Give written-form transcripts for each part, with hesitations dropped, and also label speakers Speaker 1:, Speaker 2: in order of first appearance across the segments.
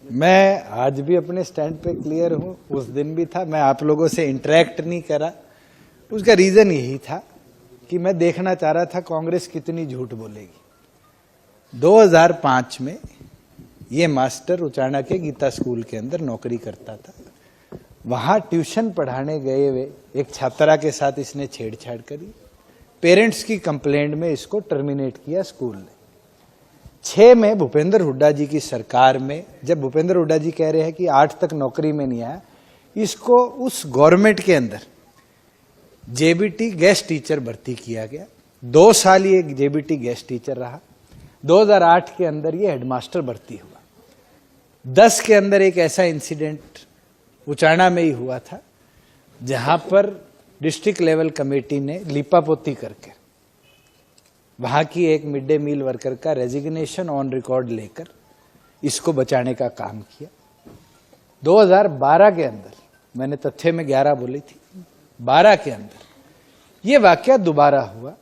Speaker 1: मैं आज भी अपने स्टैंड पे क्लियर हूं, उस दिन भी था। मैं आप लोगों से इंटरेक्ट नहीं करा, उसका रीजन यही था कि मैं देखना चाह रहा था कांग्रेस कितनी झूठ बोलेगी। 2005 में ये मास्टर उचाना के गीता स्कूल के अंदर नौकरी करता था। वहां ट्यूशन पढ़ाने गए हुए एक छात्रा के साथ इसने छेड़छाड़ करी। पेरेंट्स की कंप्लेंट में इसको टर्मिनेट किया स्कूल ने। 6 में भूपेंद्र हुड्डा जी की सरकार में, जब भूपेंद्र हुड्डा जी कह रहे हैं कि 8 तक नौकरी में नहीं आया, इसको उस गवर्नमेंट के अंदर जेबीटी गेस्ट टीचर भर्ती किया गया। 2 साल ये जेबीटी गेस्ट टीचर रहा। 2008 के अंदर ये हेडमास्टर भर्ती हुआ। 10 के अंदर एक ऐसा इंसिडेंट उचाना में ही हुआ था जहां पर डिस्ट्रिक्ट लेवल कमेटी ने लीपापोती करके वहां की एक मिड डे मील वर्कर का रेजिग्नेशन ऑन रिकॉर्ड लेकर इसको बचाने का काम किया। 2012 के अंदर, मैंने तथ्य में 11 बोली थी, 12 के अंदर ये वाकया दोबारा हुआ।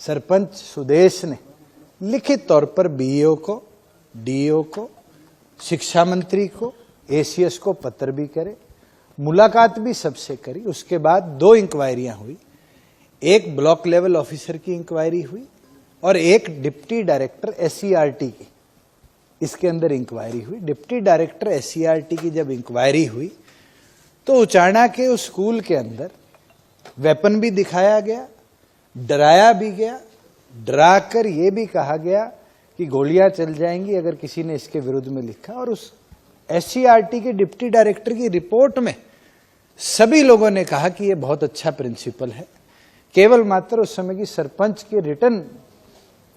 Speaker 1: सरपंच सुदेश ने लिखित तौर पर बीईओ को, डीईओ को, शिक्षा मंत्री को, एसीएस को पत्र भी करे, मुलाकात भी सबसे करी। उसके बाद 2 इंक्वायरियां हुई। एक ब्लॉक लेवल ऑफिसर की इंक्वायरी हुई और एक डिप्टी डायरेक्टर एससीईआरटी की, इसके अंदर इंक्वायरी हुई। डिप्टी डायरेक्टर एससीईआरटी की जब इंक्वायरी हुई तो उचाना के उस स्कूल के अंदर वेपन भी दिखाया गया, डराया भी गया, डराकर यह भी कहा गया कि गोलियां चल जाएंगी अगर किसी ने इसके विरुद्ध में लिखा। और उस एससीईआरटी के डिप्टी डायरेक्टर की रिपोर्ट में सभी लोगों ने कहा कि यह बहुत अच्छा प्रिंसिपल है। केवल मात्र उस समय की सरपंच की रिटर्न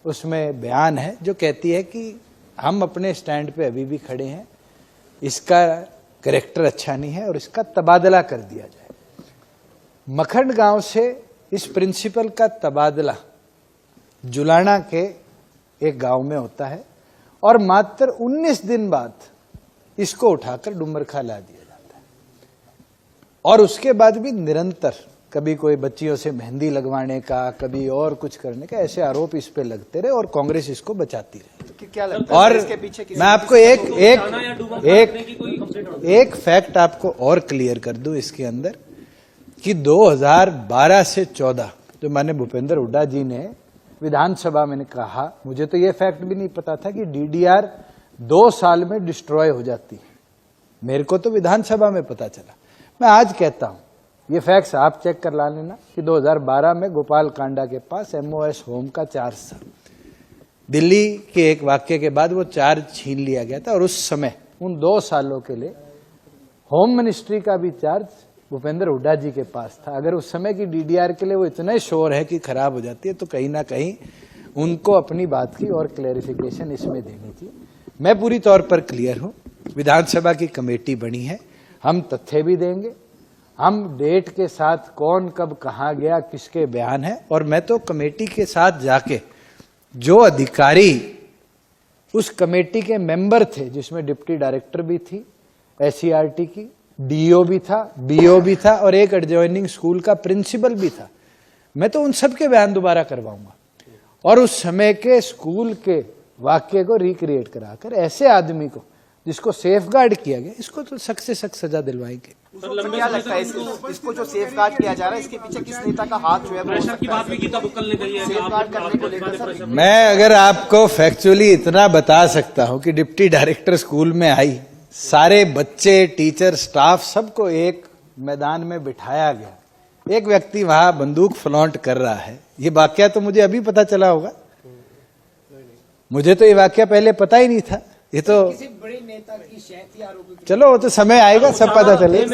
Speaker 1: उसमें बयान है जो कहती है कि हम अपने स्टैंड पे अभी भी खड़े हैं, इसका कैरेक्टर अच्छा नहीं है और इसका तबादला कर दिया जाए। मखंड गांव से इस प्रिंसिपल का तबादला जुलाना के एक गांव में होता है और मात्र 19 दिन बाद इसको उठाकर डुमरखा ला दिया जाता है। और उसके बाद भी निरंतर कभी कोई बच्चियों से मेहंदी लगवाने का, कभी और कुछ करने का, ऐसे आरोप इस पे लगते रहे और कांग्रेस इसको बचाती रही।
Speaker 2: क्या लगता है
Speaker 1: और
Speaker 2: इसके पीछे
Speaker 1: मैं आपको एक फैक्ट आपको और क्लियर कर दूं इसके अंदर कि 2012 से 14 जो माननीय भूपेंद्र हुड्डा जी ने विधानसभा में कहा, मुझे तो ये फैक्ट भी नहीं पता था कि डीडीआर 2 साल में डिस्ट्रॉय हो जाती है। मेरे को तो विधानसभा में पता चला। मैं आज कहता हूं, ये फैक्ट्स आप चेक कर ला लेना कि 2012 में गोपाल कांडा के पास एमओएस होम का चार्ज था। दिल्ली के एक वाक्य के बाद वो चार्ज छीन लिया गया था और उस समय उन 2 सालों के लिए होम मिनिस्ट्री का भी चार्ज भूपेंद्र हुड्डा जी के पास था। अगर उस समय की डीडीआर के लिए वो इतना श्योर है कि खराब हो जाती है तो कहीं ना कहीं उनको अपनी बात की और क्लैरिफिकेशन इसमें देनी चाहिए। मैं पूरी तौर पर क्लियर हूं, विधानसभा की कमेटी बनी है, हम तथ्य भी देंगे, हम डेट के साथ कौन कब कहां गया, किसके बयान है। और मैं तो कमेटी के साथ जाके जो अधिकारी उस कमेटी के मेंबर थे, जिसमें डिप्टी डायरेक्टर भी थी एससीईआरटी की, डीईओ भी था, बीईओ भी था और एक एडजॉइनिंग स्कूल का प्रिंसिपल भी था, मैं तो उन सबके बयान दोबारा करवाऊंगा और उस समय के स्कूल के वाक्य को रिक्रिएट कराकर ऐसे आदमी को जिसको सेफगार्ड किया गया, इसको तो सख्त से सख्त सजा दिलवाएंगे।
Speaker 2: क्या लगता है इसको जो सेफगार्ड किया जा रहा है, इसके पीछे किस नेता का हाथ जो है प्रेशर की बात भी गीता बुक्कल ने कही है सेफगार्ड करने को लेकर?
Speaker 1: मैं अगर आपको फैक्चुअली इतना बता सकता हूं कि डिप्टी डायरेक्टर स्कूल में आई, सारे बच्चे, टीचर, स्टाफ सबको एक मैदान में बिठाया गया, एक व्यक्ति वहां बंदूक फ्लॉन्ट कर रहा है, ये वाकया तो मुझे अभी पता चला होगा। मुझे तो ये वाकया पहले पता ही नहीं था। ये तो
Speaker 2: किसी बड़े नेता की शहती आरोप,
Speaker 1: चलो वो तो समय आएगा, सब पता चले।